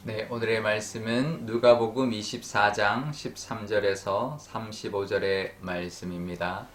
네, 오늘의 말씀은 누가복음 24장 13절에서 35절의 말씀입니다.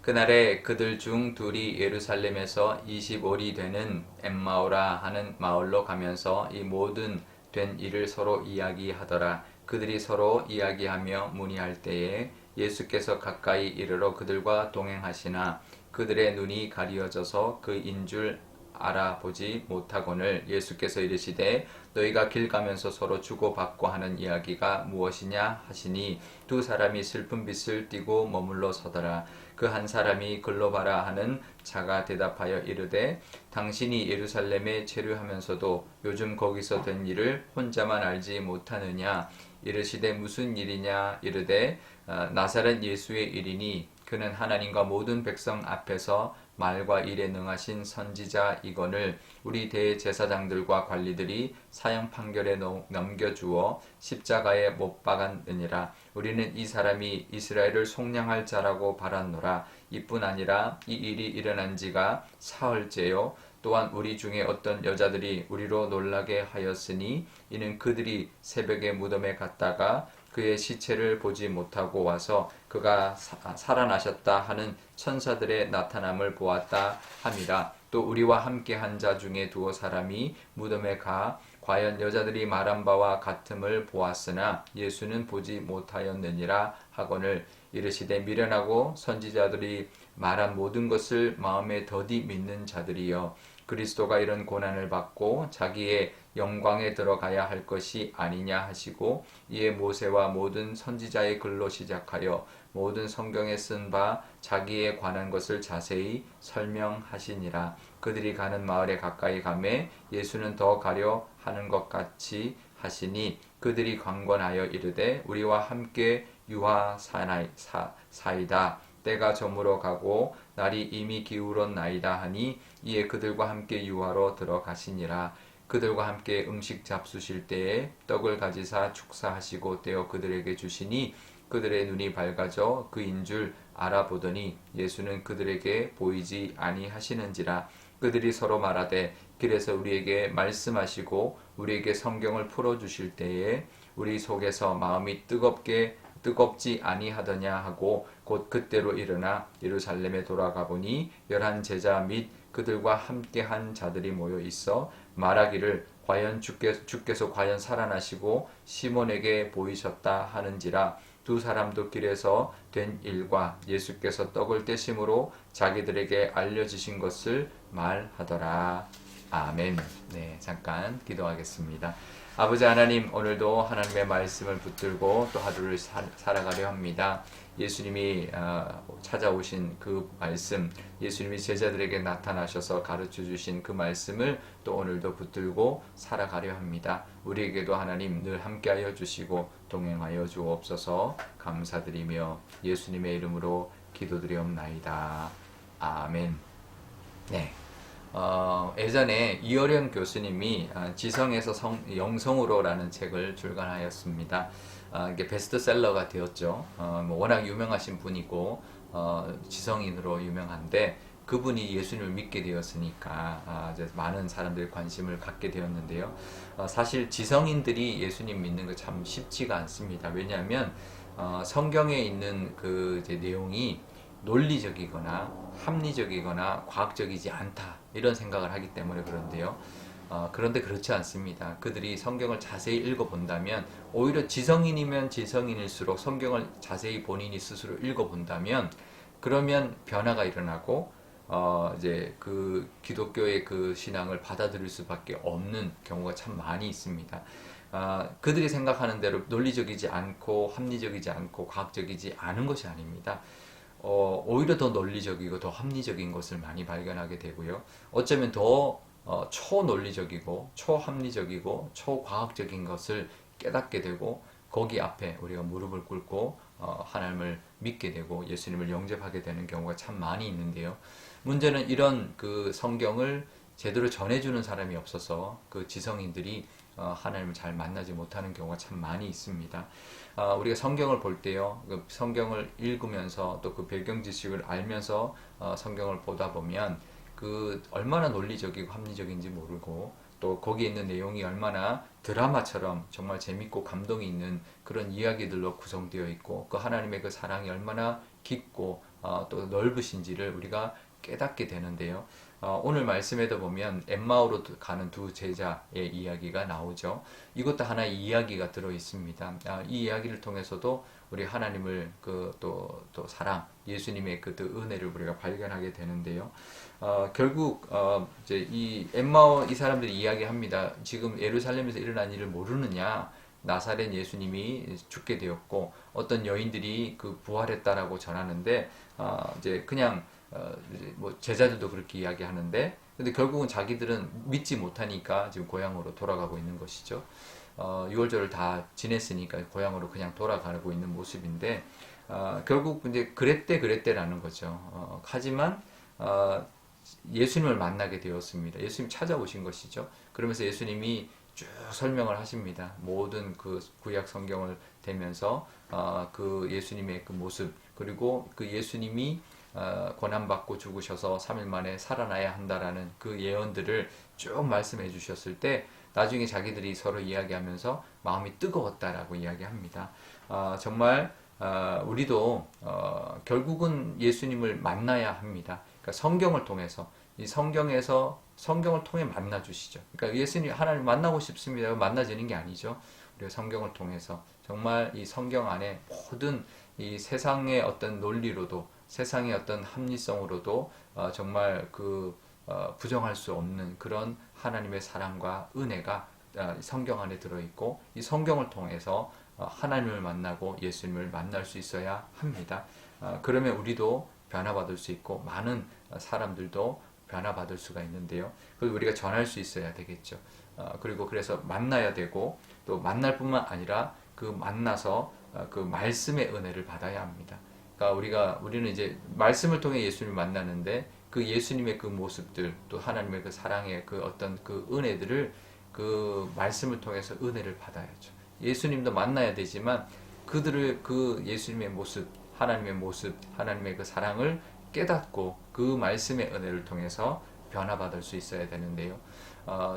그날에 그들 중 둘이 예루살렘에서 25리 되는 엠마오라 하는 마을로 가면서 이 모든 된 일을 서로 이야기하더라. 그들이 서로 이야기하며 문의할 때에 예수께서 가까이 이르러 그들과 동행하시나 그들의 눈이 가리어져서 그인 줄 알아보지 못하거늘 예수께서 이르시되 너희가 길 가면서 서로 주고받고 하는 이야기가 무엇이냐 하시니 두 사람이 슬픈 빛을 띠고 머물러 서더라. 그 한 사람이 글로 봐라 하는 자가 대답하여 이르되 당신이 예루살렘에 체류하면서도 요즘 거기서 된 일을 혼자만 알지 못하느냐. 이르시되 무슨 일이냐. 이르되 나사렛 예수의 일이니 그는 하나님과 모든 백성 앞에서 말과 일에 능하신 선지자이거늘 우리 대제사장들과 관리들이 사형 판결에 넘겨주어 십자가에 못 박았느니라. 우리는 이 사람이 이스라엘을 속량할 자라고 바랐노라. 이뿐 아니라 이 일이 일어난 지가 사흘째요. 또한 우리 중에 어떤 여자들이 우리로 놀라게 하였으니 이는 그들이 새벽에 무덤에 갔다가 그의 시체를 보지 못하고 와서 그가 살아나셨다 하는 천사들의 나타남을 보았다 함이라. 또 우리와 함께 한 자 중에 두어 사람이 무덤에 가 과연 여자들이 말한 바와 같음을 보았으나 예수는 보지 못하였느니라 하거늘 이르시되 미련하고 선지자들이 말한 모든 것을 마음에 더디 믿는 자들이여 그리스도가 이런 고난을 받고 자기의 영광에 들어가야 할 것이 아니냐 하시고 이에 모세와 모든 선지자의 글로 시작하여 모든 성경에 쓴 바 자기에 관한 것을 자세히 설명하시니라. 그들이 가는 마을에 가까이 가매 예수는 더 가려 하는 것 같이 하시니 그들이 강권하여 이르되 우리와 함께 유하사이다. 때가 저물어 가고 날이 이미 기울었나이다 하니 이에 그들과 함께 유하로 들어가시니라. 그들과 함께 음식 잡수실 때에 떡을 가지사 축사하시고 떼어 그들에게 주시니 그들의 눈이 밝아져 그인 줄 알아보더니 예수는 그들에게 보이지 아니하시는지라. 그들이 서로 말하되 길에서 우리에게 말씀하시고 우리에게 성경을 풀어주실 때에 우리 속에서 마음이 뜨겁지 아니하더냐 하고 곧 그때로 일어나 예루살렘에 돌아가 보니 11 제자 및 그들과 함께한 자들이 모여 있어 말하기를 과연 주께서 과연 살아나시고 시몬에게 보이셨다 하는지라. 두 사람도 길에서 된 일과 예수께서 떡을 떼심으로 자기들에게 알려주신 것을 말하더라. 아멘. 네, 잠깐 기도하겠습니다. 아버지 하나님, 오늘도 하나님의 말씀을 붙들고 또 하루를 살아가려 합니다. 예수님이 찾아오신 그 말씀, 예수님이 제자들에게 나타나셔서 가르쳐 주신 그 말씀을 또 오늘도 붙들고 살아가려 합니다. 우리에게도 하나님 늘 함께하여 주시고 동행하여 주옵소서. 감사드리며 예수님의 이름으로 기도드리옵나이다. 아멘. 네. 예전에 이어령 교수님이 지성에서 영성으로라는 책을 출간하였습니다. 이게 베스트셀러가 되었죠. 워낙 유명하신 분이고 지성인으로 유명한데 그분이 예수님을 믿게 되었으니까 이제 많은 사람들이 관심을 갖게 되었는데요. 사실 지성인들이 예수님 믿는 거 참 쉽지가 않습니다. 왜냐하면 성경에 있는 그 이제 내용이 논리적이거나 합리적이거나 과학적이지 않다 이런 생각을 하기 때문에 그런데요. 그런데 그렇지 않습니다. 그들이 성경을 자세히 읽어본다면 오히려 지성인이면 지성인일수록 성경을 자세히 본인이 스스로 읽어본다면 그러면 변화가 일어나고 이제 그 기독교의 그 신앙을 받아들일 수밖에 없는 경우가 참 많이 있습니다. 그들이 생각하는 대로 논리적이지 않고 합리적이지 않고 과학적이지 않은 것이 아닙니다. 오히려 더 논리적이고 더 합리적인 것을 많이 발견하게 되고요. 어쩌면 더 초논리적이고 초합리적이고 초과학적인 것을 깨닫게 되고 거기 앞에 우리가 무릎을 꿇고 하나님을 믿게 되고 예수님을 영접하게 되는 경우가 참 많이 있는데요. 문제는 이런 그 성경을 제대로 전해주는 사람이 없어서 그 지성인들이 하나님을 잘 만나지 못하는 경우가 참 많이 있습니다. 우리가 성경을 볼 때요, 그 성경을 읽으면서 또 그 배경 지식을 알면서 성경을 보다 보면 그 얼마나 논리적이고 합리적인지 모르고 또 거기에 있는 내용이 얼마나 드라마처럼 정말 재밌고 감동이 있는 그런 이야기들로 구성되어 있고 그 하나님의 그 사랑이 얼마나 깊고 또 넓으신지를 우리가 깨닫게 되는데요. 오늘 말씀에도 보면 엠마오로 가는 두 제자의 이야기가 나오죠. 이것도 하나의 이야기가 들어 있습니다. 이 이야기를 통해서도 우리 하나님을 또 사랑, 예수님의 그 은혜를 우리가 발견하게 되는데요. 결국 이제 이 엠마오 이 사람들이 이야기합니다. 지금 예루살렘에서 일어난 일을 모르느냐? 나사렛 예수님이 죽게 되었고 어떤 여인들이 그 부활했다라고 전하는데 이제 그냥 이제 뭐 제자들도 그렇게 이야기하는데 근데 결국은 자기들은 믿지 못하니까 지금 고향으로 돌아가고 있는 것이죠. 6월절을 다 지냈으니까 고향으로 그냥 돌아가고 있는 모습인데 결국 이제 그랬대라는 거죠. 하지만 예수님을 만나게 되었습니다. 예수님 찾아오신 것이죠. 그러면서 예수님이 쭉 설명을 하십니다. 모든 그 구약 성경을 대면서 그 예수님의 그 모습 그리고 그 예수님이 고난받고 죽으셔서 3일 만에 살아나야 한다라는 그 예언들을 쭉 말씀해 주셨을 때 나중에 자기들이 서로 이야기하면서 마음이 뜨거웠다라고 이야기합니다. 정말 우리도 결국은 예수님을 만나야 합니다. 그러니까 성경을 통해서 이 성경을 통해 만나 주시죠. 그러니까 예수님 하나님 만나고 싶습니다. 만나지는 게 아니죠. 우리가 성경을 통해서 정말 이 성경 안에 모든 이 세상의 어떤 논리로도 세상의 어떤 합리성으로도 정말 부정할 수 없는 그런 하나님의 사랑과 은혜가 성경 안에 들어있고 이 성경을 통해서 하나님을 만나고 예수님을 만날 수 있어야 합니다. 그러면 우리도 변화받을 수 있고 많은 사람들도 변화받을 수가 있는데요. 그리고 우리가 전할 수 있어야 되겠죠. 그리고 그래서 만나야 되고 또 만날 뿐만 아니라 그 만나서 그 말씀의 은혜를 받아야 합니다. 그러니까 우리는 이제 말씀을 통해 예수님을 만나는데 그 예수님의 그 모습들 또 하나님의 그 사랑의 그 어떤 그 은혜들을 그 말씀을 통해서 은혜를 받아야죠. 예수님도 만나야 되지만 그들을 그 예수님의 모습, 하나님의 모습, 하나님의 그 사랑을 깨닫고 그 말씀의 은혜를 통해서 변화받을 수 있어야 되는데요.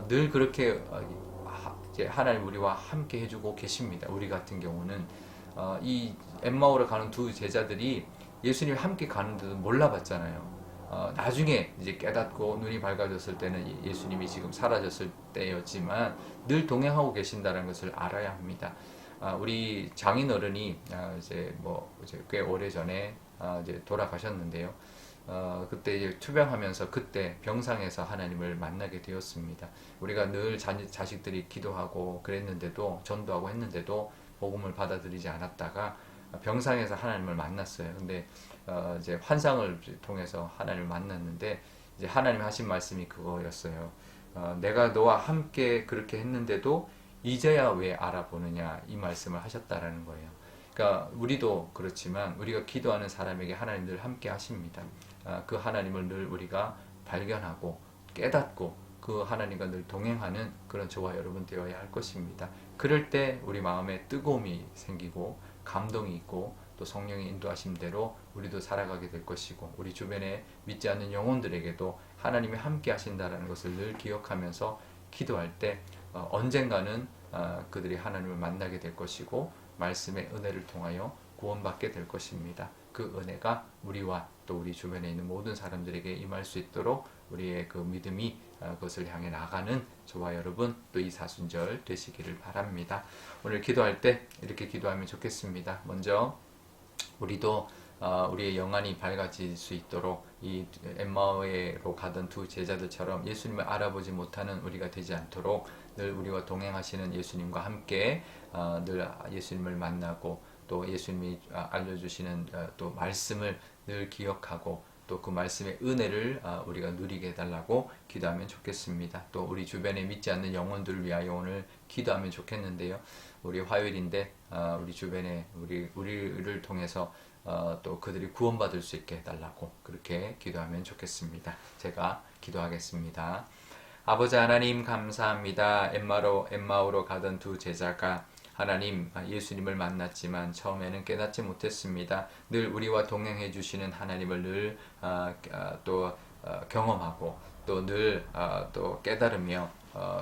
늘 그렇게 이제 하나님 우리와 함께 해주고 계십니다. 우리 같은 경우는 이 엠마오로 가는 두 제자들이 예수님 함께 가는데도 몰라봤잖아요. 나중에 이제 깨닫고 눈이 밝아졌을 때는 예수님이 지금 사라졌을 때였지만 늘 동행하고 계신다는 것을 알아야 합니다. 우리 장인어른이 이제 꽤 오래 전에 이제 돌아가셨는데요. 그때 이제 투병하면서 그때 병상에서 하나님을 만나게 되었습니다. 우리가 늘 자식들이 기도하고 그랬는데도 전도하고 했는데도 복음을 받아들이지 않았다가 병상에서 하나님을 만났어요. 근데 이제 환상을 통해서 하나님을 만났는데 이제 하나님 하신 말씀이 그거였어요. 내가 너와 함께 그렇게 했는데도 이제야 왜 알아보느냐 이 말씀을 하셨다라는 거예요. 그러니까 우리도 그렇지만 우리가 기도하는 사람에게 하나님 늘 함께 하십니다. 그 하나님을 늘 우리가 발견하고 깨닫고 그 하나님과 늘 동행하는 그런 저와 여러분 되어야 할 것입니다. 그럴 때 우리 마음에 뜨거움이 생기고 감동이 있고 또 성령의 인도하심대로 우리도 살아가게 될 것이고 우리 주변에 믿지 않는 영혼들에게도 하나님이 함께 하신다는 것을 늘 기억하면서 기도할 때 언젠가는 그들이 하나님을 만나게 될 것이고 말씀의 은혜를 통하여 구원받게 될 것입니다. 그 은혜가 우리와 또 우리 주변에 있는 모든 사람들에게 임할 수 있도록 우리의 그 믿음이 그것을 향해 나가는 저와 여러분 또 이 사순절 되시기를 바랍니다. 오늘 기도할 때 이렇게 기도하면 좋겠습니다. 먼저 우리도 우리의 영안이 밝아질 수 있도록 이 엠마오로 가던 두 제자들처럼 예수님을 알아보지 못하는 우리가 되지 않도록 늘 우리와 동행하시는 예수님과 함께 늘 예수님을 만나고 또 예수님이 알려주시는 또 말씀을 늘 기억하고 또 그 말씀의 은혜를 우리가 누리게 해달라고 기도하면 좋겠습니다. 또 우리 주변에 믿지 않는 영혼들을 위하여 오늘 기도하면 좋겠는데요. 우리 화요일인데 우리 주변에 우리를 통해서 또 그들이 구원받을 수 있게 해달라고 그렇게 기도하면 좋겠습니다. 제가 기도하겠습니다. 아버지 하나님 감사합니다. 엠마오로 가던 두 제자가 하나님 예수님을 만났지만 처음에는 깨닫지 못했습니다. 늘 우리와 동행해 주시는 하나님을 늘 또 경험하고 또 늘 또 깨달으며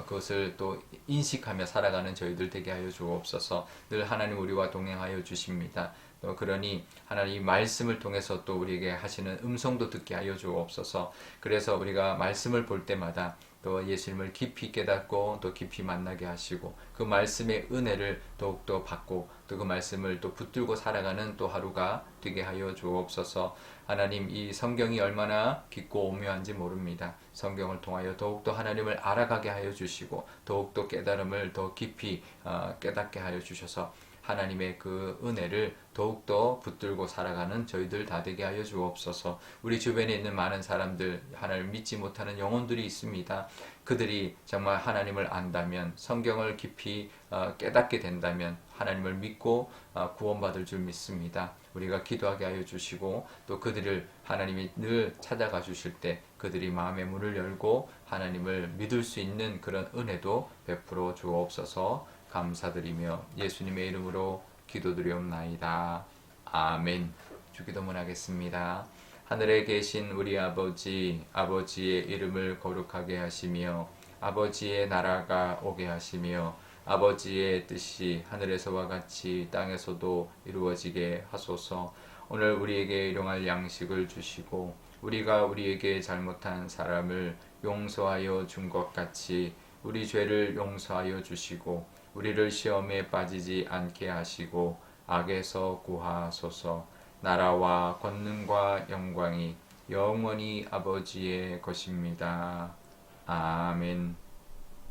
그것을 또 인식하며 살아가는 저희들 되게 하여 주옵소서. 늘 하나님 우리와 동행하여 주십니다. 또 그러니 하나님 말씀을 통해서 또 우리에게 하시는 음성도 듣게 하여 주옵소서. 그래서 우리가 말씀을 볼 때마다 또 예수님을 깊이 깨닫고 또 깊이 만나게 하시고 그 말씀의 은혜를 더욱더 받고 또 그 말씀을 또 붙들고 살아가는 또 하루가 되게 하여 주옵소서. 하나님 이 성경이 얼마나 깊고 오묘한지 모릅니다. 성경을 통하여 더욱더 하나님을 알아가게 하여 주시고 더욱더 깨달음을 더 깊이 깨닫게 하여 주셔서 하나님의 그 은혜를 더욱더 붙들고 살아가는 저희들 다 되게 하여 주옵소서. 우리 주변에 있는 많은 사람들 하나님을 믿지 못하는 영혼들이 있습니다. 그들이 정말 하나님을 안다면 성경을 깊이 깨닫게 된다면 하나님을 믿고 구원받을 줄 믿습니다. 우리가 기도하게 하여 주시고 또 그들을 하나님이 늘 찾아가 주실 때 그들이 마음의 문을 열고 하나님을 믿을 수 있는 그런 은혜도 베풀어 주옵소서. 감사드리며 예수님의 이름으로 기도드리옵나이다. 아멘. 주기도문 하겠습니다. 하늘에 계신 우리 아버지, 아버지의 이름을 거룩하게 하시며 아버지의 나라가 오게 하시며 아버지의 뜻이 하늘에서와 같이 땅에서도 이루어지게 하소서. 오늘 우리에게 일용할 양식을 주시고 우리가 우리에게 잘못한 사람을 용서하여 준 것 같이 우리 죄를 용서하여 주시고 우리를 시험에 빠지지 않게 하시고 악에서 구하소서. 나라와 권능과 영광이 영원히 아버지의 것입니다. 아멘.